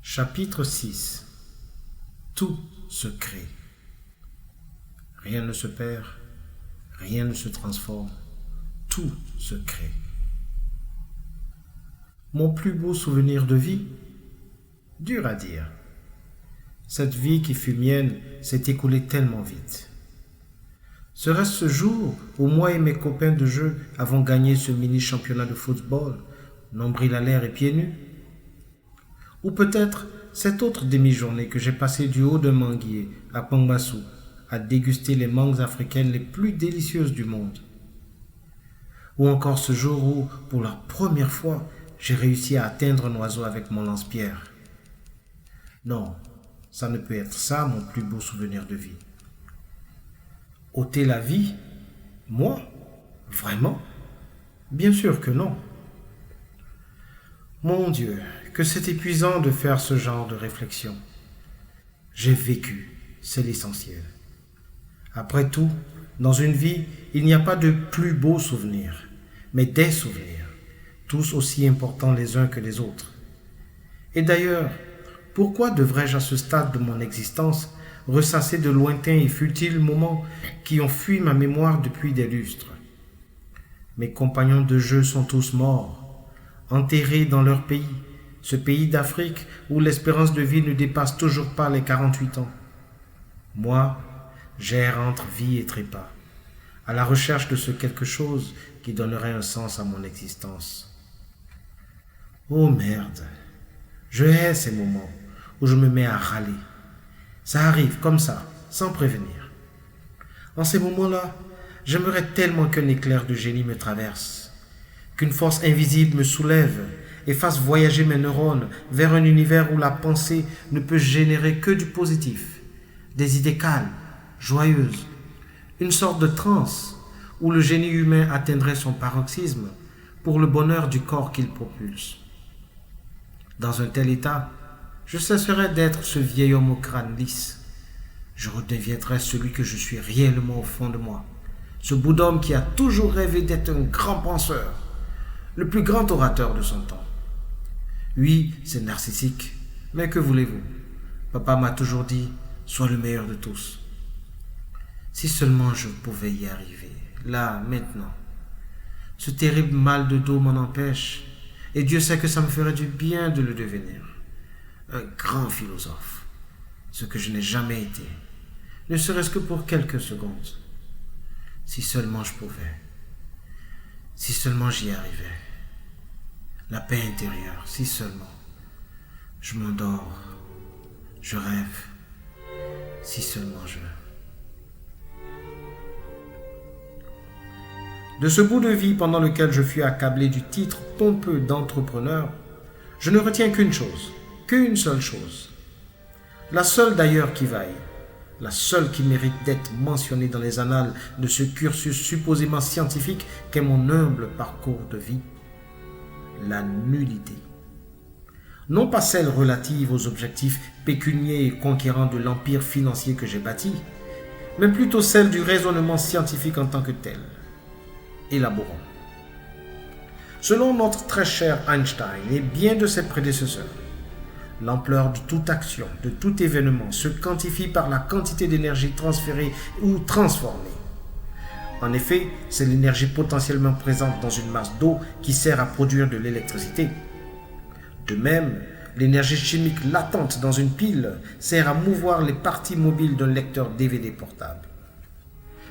Chapitre 6. Tout se crée. Rien ne se perd, rien ne se transforme, tout se crée. Mon plus beau souvenir de vie? Dur à dire. Cette vie qui fut mienne s'est écoulée tellement vite. Serait-ce ce jour où moi et mes copains de jeu avons gagné ce mini-championnat de football, nombril à l'air et pieds nus? Ou peut-être cette autre demi-journée que j'ai passée du haut d'un manguier à Pangbassou à déguster les mangues africaines les plus délicieuses du monde? Ou encore ce jour où, pour la première fois, j'ai réussi à atteindre un oiseau avec mon lance-pierre? Non, ça ne peut être ça mon plus beau souvenir de vie. Ôter la vie? Moi? Vraiment? Bien sûr que non. Mon Dieu, que c'est épuisant de faire ce genre de réflexion. J'ai vécu, c'est l'essentiel. Après tout, dans une vie, il n'y a pas de plus beaux souvenirs, mais des souvenirs, tous aussi importants les uns que les autres. Et d'ailleurs, pourquoi devrais-je à ce stade de mon existence ressasser de lointains et futiles moments qui ont fui ma mémoire depuis des lustres? Mes compagnons de jeu sont tous morts, enterrés dans leur pays, ce pays d'Afrique où l'espérance de vie ne dépasse toujours pas les 48 ans. Moi, j'erre entre vie et trépas, à la recherche de ce quelque chose qui donnerait un sens à mon existence. Oh merde, je hais ces moments où je me mets à râler. Ça arrive comme ça, sans prévenir. En ces moments-là, j'aimerais tellement qu'un éclair de génie me traverse, qu'une force invisible me soulève et fasse voyager mes neurones vers un univers où la pensée ne peut générer que du positif, des idées calmes, joyeuses, une sorte de transe où le génie humain atteindrait son paroxysme pour le bonheur du corps qu'il propulse. Dans un tel état, je cesserai d'être ce vieil homme au crâne lisse. Je redeviendrai celui que je suis réellement au fond de moi, ce bout d'homme qui a toujours rêvé d'être un grand penseur, le plus grand orateur de son temps. Oui, c'est narcissique, mais que voulez-vous? Papa m'a toujours dit, sois le meilleur de tous. Si seulement je pouvais y arriver, là, maintenant. Ce terrible mal de dos m'en empêche, et Dieu sait que ça me ferait du bien de le devenir. Un grand philosophe, ce que je n'ai jamais été, ne serait-ce que pour quelques secondes. Si seulement je pouvais, si seulement j'y arrivais. La paix intérieure, si seulement. Je m'endors, je rêve, si seulement je... De ce bout de vie pendant lequel je fus accablé du titre pompeux d'entrepreneur, je ne retiens qu'une chose, qu'une seule chose. La seule d'ailleurs qui vaille, la seule qui mérite d'être mentionnée dans les annales de ce cursus supposément scientifique qu'est mon humble parcours de vie. La nullité. Non pas celle relative aux objectifs pécuniaires et conquérants de l'empire financier que j'ai bâti, mais plutôt celle du raisonnement scientifique en tant que tel. Élaborons. Selon notre très cher Einstein et bien de ses prédécesseurs, l'ampleur de toute action, de tout événement se quantifie par la quantité d'énergie transférée ou transformée. En effet, c'est l'énergie potentiellement présente dans une masse d'eau qui sert à produire de l'électricité. De même, l'énergie chimique latente dans une pile sert à mouvoir les parties mobiles d'un lecteur DVD portable.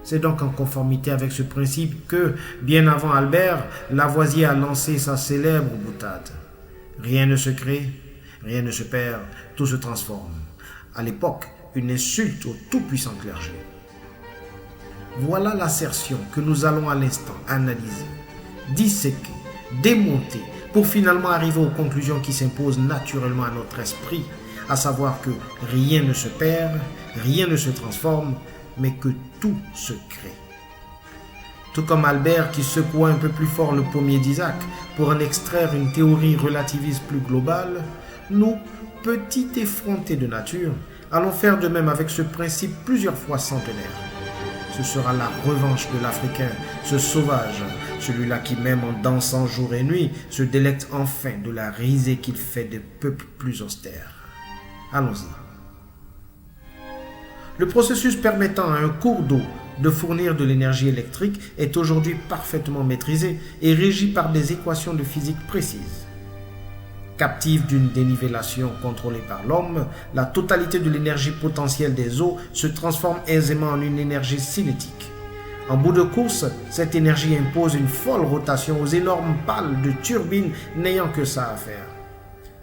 C'est donc en conformité avec ce principe que, bien avant Albert, Lavoisier a lancé sa célèbre boutade. Rien ne se crée, rien ne se perd, tout se transforme. À l'époque, une insulte au tout-puissant clergé. Voilà l'assertion que nous allons à l'instant analyser, disséquer, démonter, pour finalement arriver aux conclusions qui s'imposent naturellement à notre esprit, à savoir que rien ne se perd, rien ne se transforme, mais que tout se crée. Tout comme Albert qui secoua un peu plus fort le pommier d'Isaac pour en extraire une théorie relativiste plus globale, nous, petits effrontés de nature, allons faire de même avec ce principe plusieurs fois centenaire. Ce sera la revanche de l'Africain, ce sauvage, celui-là qui même en dansant jour et nuit se délecte enfin de la risée qu'il fait des peuples plus austères. Allons-y. Le processus permettant à un cours d'eau de fournir de l'énergie électrique est aujourd'hui parfaitement maîtrisé et régi par des équations de physique précises. Captive d'une dénivellation contrôlée par l'homme, la totalité de l'énergie potentielle des eaux se transforme aisément en une énergie cinétique. En bout de course, cette énergie impose une folle rotation aux énormes pales de turbines n'ayant que ça à faire.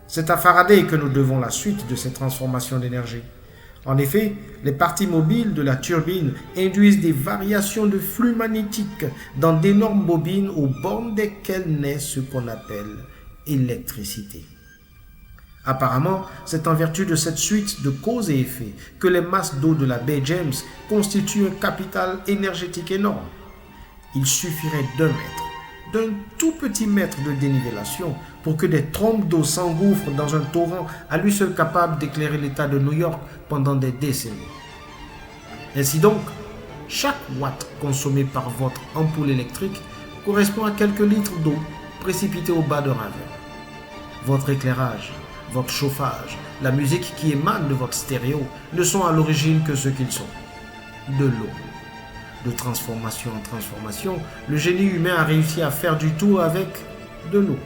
C'est à Faraday que nous devons la suite de ces transformations d'énergie. En effet, les parties mobiles de la turbine induisent des variations de flux magnétiques dans d'énormes bobines aux bornes desquelles naît ce qu'on appelle électricité. Apparemment, c'est en vertu de cette suite de causes et effets que les masses d'eau de la baie James constituent un capital énergétique énorme. Il suffirait d'un tout petit mètre de dénivellation pour que des trompes d'eau s'engouffrent dans un torrent à lui seul capable d'éclairer l'État de New York pendant des décennies. Ainsi donc, chaque watt consommé par votre ampoule électrique correspond à quelques litres d'eau précipités au bas d'un ravin. Votre éclairage, votre chauffage, la musique qui émane de votre stéréo ne sont à l'origine que ce qu'ils sont, de l'eau. De transformation en transformation, le génie humain a réussi à faire du tout avec de l'eau.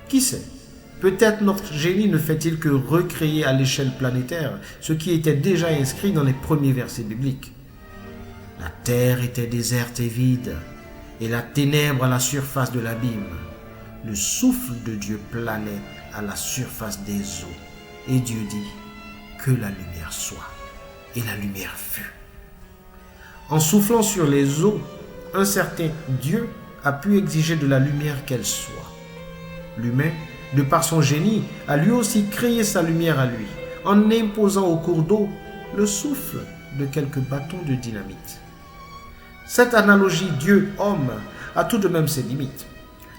Qui sait, peut-être notre génie ne fait-il que recréer à l'échelle planétaire ce qui était déjà inscrit dans les premiers versets bibliques. La terre était déserte et vide, et la ténèbre à la surface de l'abîme. Le souffle de Dieu planait à la surface des eaux, et Dieu dit que la lumière soit, et la lumière fut. En soufflant sur les eaux, un certain Dieu a pu exiger de la lumière qu'elle soit. L'humain, de par son génie, a lui aussi créé sa lumière à lui, en imposant au cours d'eau le souffle de quelques bâtons de dynamite. Cette analogie Dieu-homme a tout de même ses limites.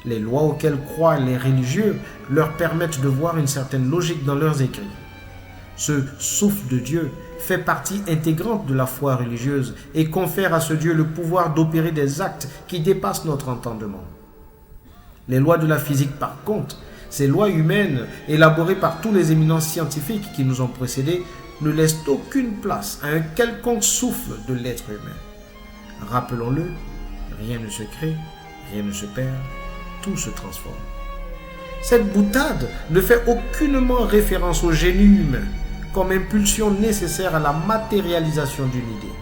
Les lois auxquelles croient les religieux leur permettent de voir une certaine logique dans leurs écrits. Ce souffle de Dieu fait partie intégrante de la foi religieuse et confère à ce Dieu le pouvoir d'opérer des actes qui dépassent notre entendement. Les lois de la physique, par contre, ces lois humaines élaborées par tous les éminents scientifiques qui nous ont précédés, ne laissent aucune place à un quelconque souffle de l'être humain. Rappelons-le, rien ne se crée, rien ne se perd, tout se transforme. Cette boutade ne fait aucunement référence au génie humain comme impulsion nécessaire à la matérialisation d'une idée.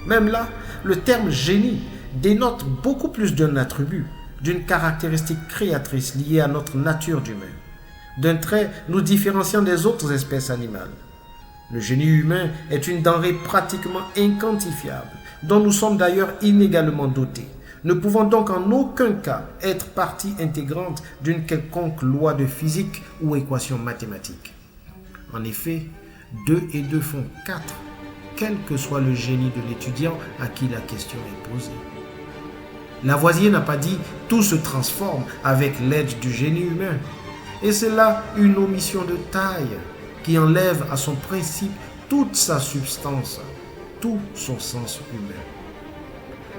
Même là, le terme génie dénote beaucoup plus d'un attribut, d'une caractéristique créatrice liée à notre nature d'humain, d'un trait nous différenciant des autres espèces animales. Le génie humain est une denrée pratiquement inquantifiable, dont nous sommes d'ailleurs inégalement dotés, ne pouvant donc en aucun cas être partie intégrante d'une quelconque loi de physique ou équation mathématique. En effet, 2 et 2 font 4, quel que soit le génie de l'étudiant à qui la question est posée. Lavoisier n'a pas dit « tout se transforme » avec l'aide du génie humain. Et c'est là une omission de taille qui enlève à son principe toute sa substance, tout son sens humain.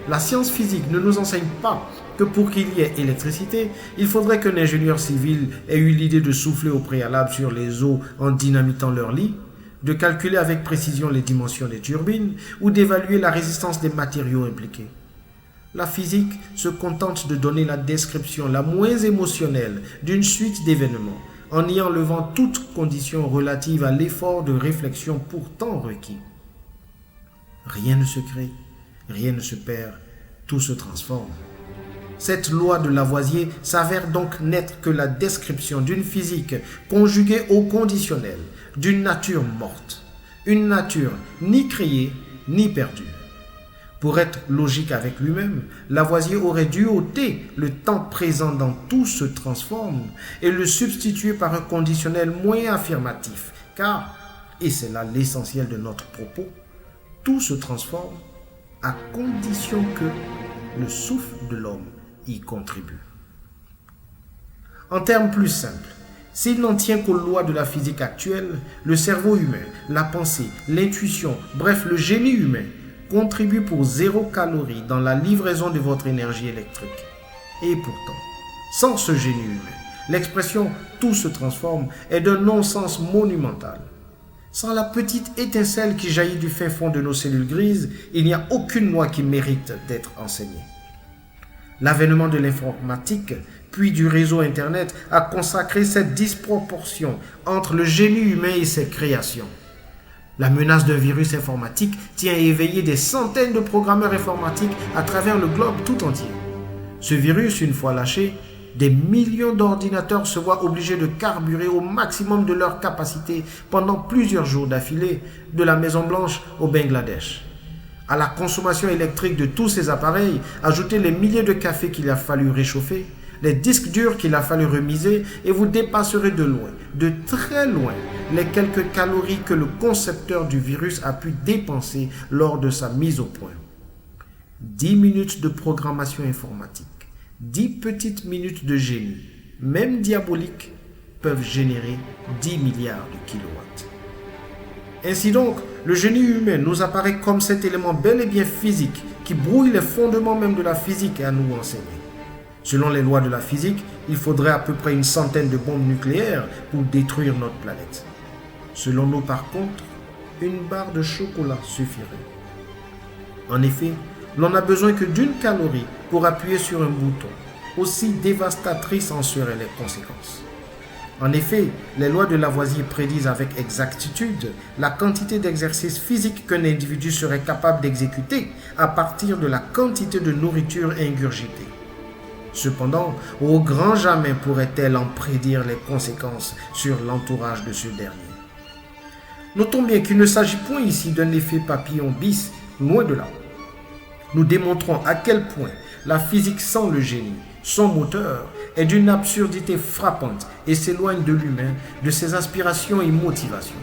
La science physique ne nous enseigne pas que pour qu'il y ait électricité, il faudrait qu'un ingénieur civil ait eu l'idée de souffler au préalable sur les eaux en dynamitant leur lit, de calculer avec précision les dimensions des turbines ou d'évaluer la résistance des matériaux impliqués. La physique se contente de donner la description la moins émotionnelle d'une suite d'événements, en y enlevant toute condition relative à l'effort de réflexion pourtant requis. Rien ne se crée, rien ne se perd, tout se transforme. Cette loi de Lavoisier s'avère donc n'être que la description d'une physique conjuguée au conditionnel, d'une nature morte, une nature ni créée ni perdue. Pour être logique avec lui-même, Lavoisier aurait dû ôter le temps présent dans tout se transforme et le substituer par un conditionnel moins affirmatif, car, et c'est là l'essentiel de notre propos, tout se transforme à condition que le souffle de l'homme y contribue. En termes plus simples, s'il n'en tient qu'aux lois de la physique actuelle, le cerveau humain, la pensée, l'intuition, bref le génie humain, contribue pour 0 calorie dans la livraison de votre énergie électrique. Et pourtant, sans ce génie humain, l'expression « tout se transforme » est d'un non-sens monumental. Sans la petite étincelle qui jaillit du fin fond de nos cellules grises, il n'y a aucune loi qui mérite d'être enseignée. L'avènement de l'informatique, puis du réseau Internet, a consacré cette disproportion entre le génie humain et ses créations. La menace d'un virus informatique tient à éveiller des centaines de programmeurs informatiques à travers le globe tout entier. Ce virus, une fois lâché, des millions d'ordinateurs se voient obligés de carburer au maximum de leur capacité pendant plusieurs jours d'affilée, de la Maison-Blanche au Bangladesh. À la consommation électrique de tous ces appareils, ajoutez les milliers de cafés qu'il a fallu réchauffer, les disques durs qu'il a fallu remiser, et vous dépasserez de loin, de très loin, les quelques calories que le concepteur du virus a pu dépenser lors de sa mise au point. 10 minutes de programmation informatique, 10 petites minutes de génie, même diaboliques, peuvent générer 10 milliards de kilowatts. Ainsi donc, le génie humain nous apparaît comme cet élément bel et bien physique qui brouille les fondements même de la physique à nous enseigner. Selon les lois de la physique, il faudrait à peu près une centaine de bombes nucléaires pour détruire notre planète. Selon nous, par contre, une barre de chocolat suffirait. En effet, l'on n'a besoin que d'une calorie pour appuyer sur un bouton. Aussi dévastatrices en seraient les conséquences. En effet, les lois de Lavoisier prédisent avec exactitude la quantité d'exercice physique qu'un individu serait capable d'exécuter à partir de la quantité de nourriture ingurgitée. Cependant, au grand jamais pourrait-elle en prédire les conséquences sur l'entourage de ce dernier. Notons bien qu'il ne s'agit point ici d'un effet papillon bis, loin de là. Nous démontrons à quel point la physique sans le génie, son moteur, est d'une absurdité frappante et s'éloigne de l'humain, de ses aspirations et motivations.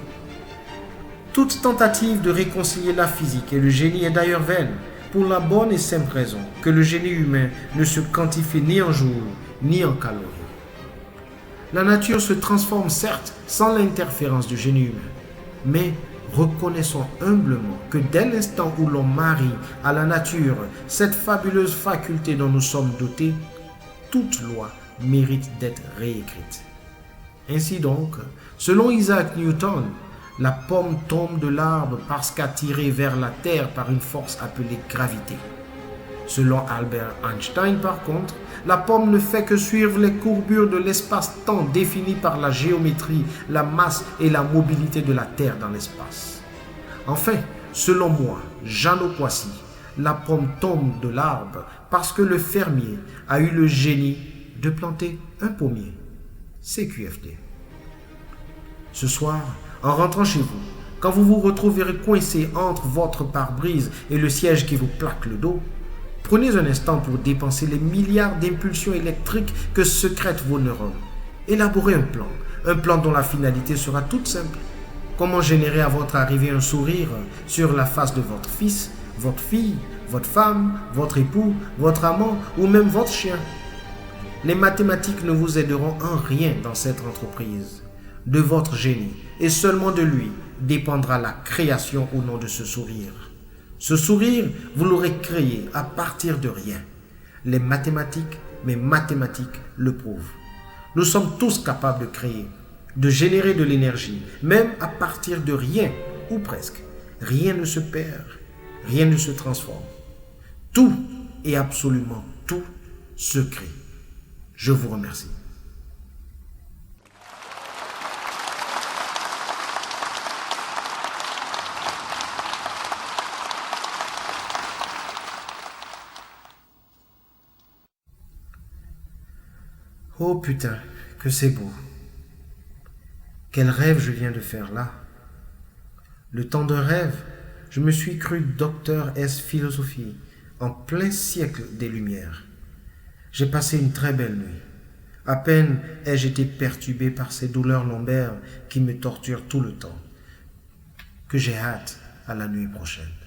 Toute tentative de réconcilier la physique et le génie est d'ailleurs vaine, pour la bonne et simple raison que le génie humain ne se quantifie ni en jours, ni en calories. La nature se transforme certes sans l'interférence du génie humain, mais reconnaissons humblement que dès l'instant où l'on marie à la nature cette fabuleuse faculté dont nous sommes dotés, toute loi mérite d'être réécrite. Ainsi donc, selon Isaac Newton, la pomme tombe de l'arbre parce qu'attirée vers la terre par une force appelée gravité. Selon Albert Einstein, par contre, la pomme ne fait que suivre les courbures de l'espace-temps définies par la géométrie, la masse et la mobilité de la Terre dans l'espace. Enfin, selon moi, Jeannot Poissy, la pomme tombe de l'arbre parce que le fermier a eu le génie de planter un pommier. CQFD. Ce soir, en rentrant chez vous, quand vous vous retrouverez coincé entre votre pare-brise et le siège qui vous plaque le dos, prenez un instant pour dépenser les milliards d'impulsions électriques que secrètent vos neurones. Élaborez un plan dont la finalité sera toute simple. Comment générer à votre arrivée un sourire sur la face de votre fils, votre fille, votre femme, votre époux, votre amant ou même votre chien. Les mathématiques ne vous aideront en rien dans cette entreprise. De votre génie et seulement de lui dépendra la création au nom de ce sourire. Ce sourire, vous l'aurez créé à partir de rien. Les mathématiques, mes mathématiques le prouvent. Nous sommes tous capables de créer, de générer de l'énergie, même à partir de rien, ou presque. Rien ne se perd, rien ne se transforme. Tout et absolument tout se crée. Je vous remercie. Oh putain, que c'est beau. Quel rêve je viens de faire là. Le temps d'un rêve, je me suis cru docteur S philosophie, en plein siècle des Lumières. J'ai passé une très belle nuit. À peine ai-je été perturbé par ces douleurs lombaires qui me torturent tout le temps. Que j'ai hâte à la nuit prochaine.